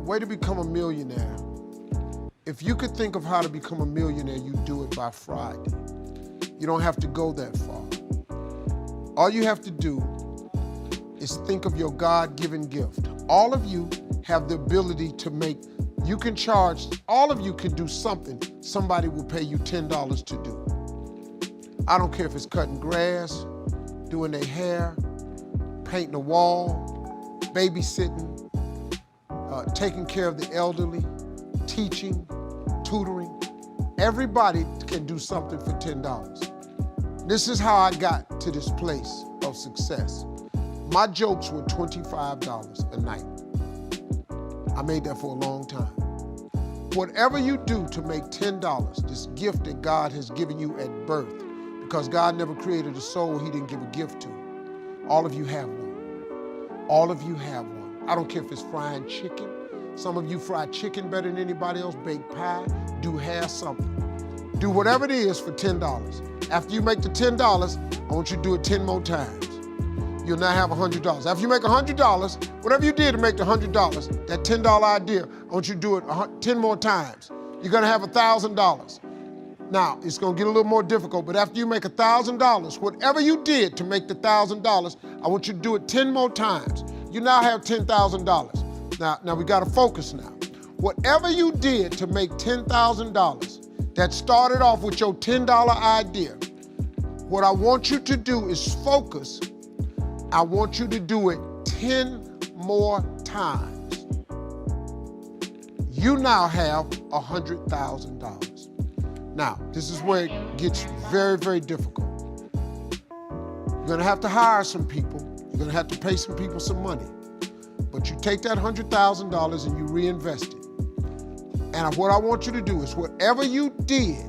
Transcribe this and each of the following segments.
way to become a millionaire. If you could think of how to become a millionaire, you do it by Friday. You don't have to go that far. All you have to do is think of your God-given gift. All of you have the ability to make, you can charge, all of you can do something somebody will pay you $10 to do. I don't care if it's cutting grass, doing their hair, painting a wall, babysitting, taking care of the elderly, teaching, tutoring. Everybody can do something for $10. This is how I got to this place of success. My jokes were $25 a night. I made that for a long time. Whatever you do to make $10, this gift that God has given you at birth, because God never created a soul he didn't give a gift to. All of you have one. All of you have one. I don't care if it's frying chicken. Some of you fry chicken better than anybody else, bake pie, do hair, something. Do whatever it is for $10. After you make the $10, I want you to do it 10 more times. You'll now have $100. After you make $100, whatever you did to make the $100, that $10 idea, I want you to do it 10 more times. You're gonna have $1,000. Now, it's gonna get a little more difficult, but after you make $1,000, whatever you did to make the $1,000, I want you to do it 10 more times. You now have $10,000. Now we gotta focus now. Whatever you did to make $10,000, that started off with your $10 idea, what I want you to do is focus. I want you to do it 10 more times. You now have $100,000. Now, this is where it gets very, very difficult. You're gonna have to hire some people. You're gonna have to pay some people some money. But you take that $100,000 and you reinvest it. And what I want you to do is whatever you did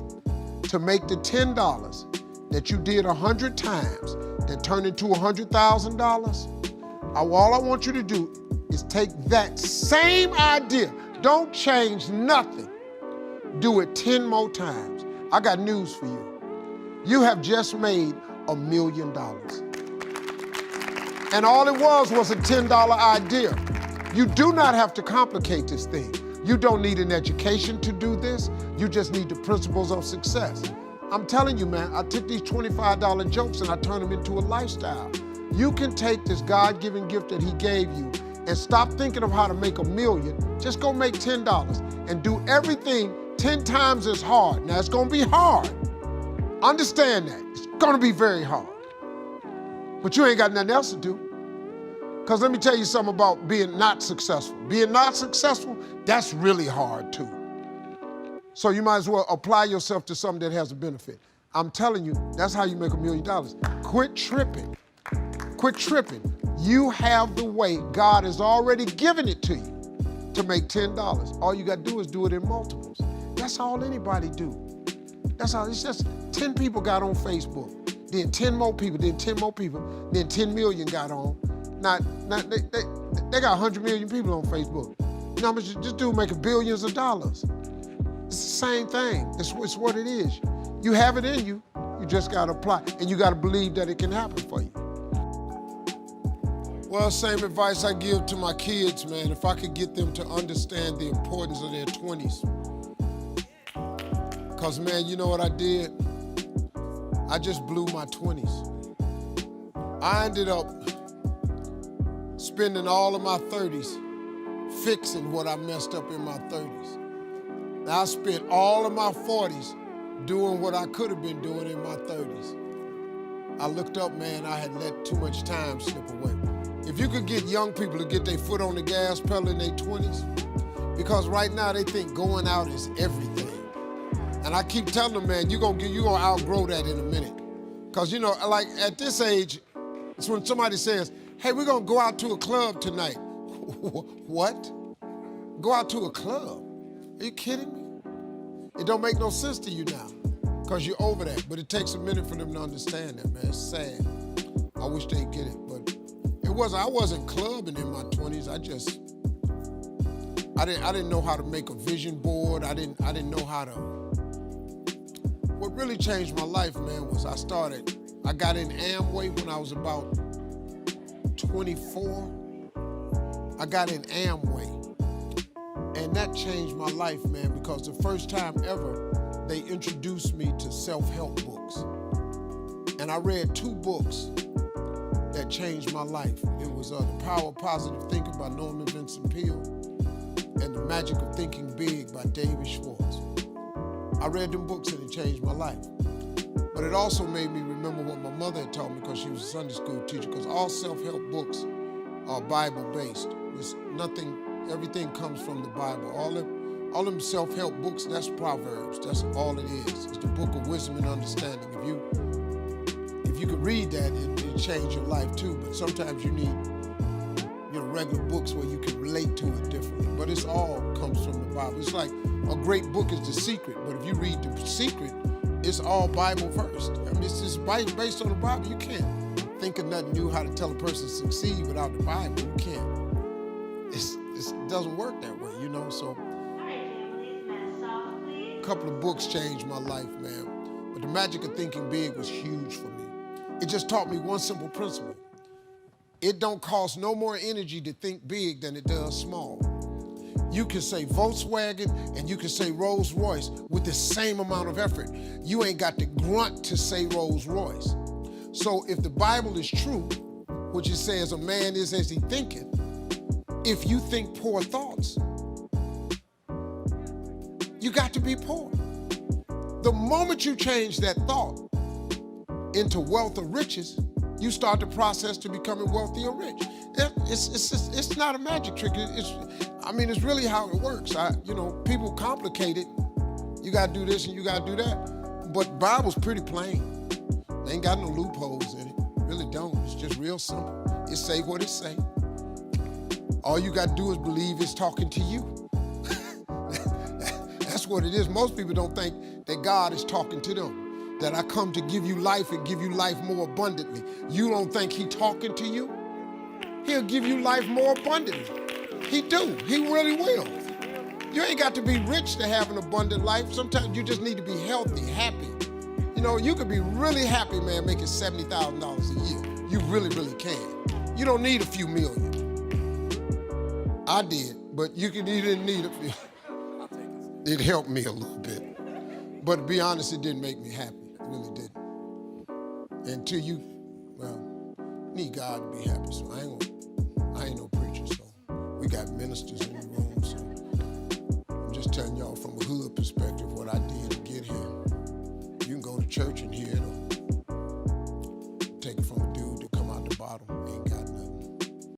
to make the $10 that you did 100 times that turned into $100,000, all I want you to do is take that same idea. Don't change nothing. Do it 10 more times. I got news for you. You have just made $1 million. And all it was a $10 idea. You do not have to complicate this thing. You don't need an education to do this. You just need the principles of success. I'm telling you, man, I took these $25 jokes and I turned them into a lifestyle. You can take this God-given gift that he gave you and stop thinking of how to make $1 million. Just go make $10 and do everything 10 times as hard. Now, it's gonna be hard. Understand that. It's gonna be very hard. But you ain't got nothing else to do. Because let me tell you something about being not successful. Being not successful, that's really hard too. So you might as well apply yourself to something that has a benefit. I'm telling you, that's how you make $1 million. Quit tripping. Quit tripping. You have the way. God has already given it to you to make $10. All you got to do is do it in multiples. That's all anybody do. That's all. It's just 10 people got on Facebook, then 10 more people, then 10 more people, then 10 million got on. Now they got 100 million people on Facebook. You know how much this dude making billions of dollars. It's the same thing. It's what it is. You have it in you. You just got to apply, and you got to believe that it can happen for you. Well, same advice I give to my kids, man. If I could get them to understand the importance of their 20s. Because, man, you know what I did? I just blew my 20s. I ended up spending all of my 30s fixing what I messed up in my 30s. Now, I spent all of my 40s doing what I could have been doing in my 30s. I looked up, man, I had let too much time slip away. If you could get young people to get their foot on the gas pedal in their 20s, because right now they think going out is everything. And I keep telling them, man, you're gonna outgrow that in a minute. Because, you know, like at this age, it's when somebody says, hey, we're gonna go out to a club tonight. What? Go out to a club? Are you kidding me? It don't make no sense to you now, because you're over that. But it takes a minute for them to understand that, man. It's sad. I wish they'd get it, but I wasn't clubbing in my 20s. I didn't know how to make a vision board. I didn't know how to. What really changed my life, man, was I got in Amway when I was about 24. I got in Amway. that changed my life, man, because the first time ever they introduced me to self-help books. And I read 2 books that changed my life. It was The Power of Positive Thinking by Norman Vincent Peale and The Magic of Thinking Big by David Schwartz. I read them books and it changed my life. But it also made me remember what my mother had taught me, because she was a Sunday school teacher, because all self-help books are Bible-based. It's nothing, everything comes from the Bible. All them self-help books, that's Proverbs. That's all it is. It's the book of wisdom and understanding. If you could read that, it'd change your life too. But sometimes you need, regular books where you can relate to it differently. But it's all comes from the Bible. It's like a great book is The Secret, but if you read The Secret, it's all Bible first. I mean, it's just based on the Bible. You can't think of nothing new how to tell a person to succeed without the Bible. You can't. It doesn't work that way, So a couple of books changed my life, man. But The Magic of Thinking Big was huge for me. It just taught me one simple principle. It don't cost no more energy to think big than it does small. You can say Volkswagen and you can say Rolls Royce with the same amount of effort. You ain't got to grunt to say Rolls Royce. So if the Bible is true, which it says a man is as he thinketh, if you think poor thoughts, you got to be poor. The moment you change that thought into wealth or riches, you start the process to becoming wealthy or rich. It's not a magic trick. It's really how it works. People complicate it. You gotta do this and you gotta do that. But Bible's pretty plain. They ain't got no loopholes in it. Really don't. It's just real simple. It say what it say. All you gotta do is believe it's talking to you. That's what it is. Most people don't think that God is talking to them. That I come to give you life and give you life more abundantly. You don't think he talking to you? He'll give you life more abundantly. He do. He really will. You ain't got to be rich to have an abundant life. Sometimes you just need to be healthy, happy. You could be really happy, man, making $70,000 a year. You really, really can. You don't need a few million. I did, but you didn't need a few. It helped me a little bit. But to be honest, it didn't make me happy. It really didn't. Until you need God to be happy. So I ain't no preacher, so we got ministers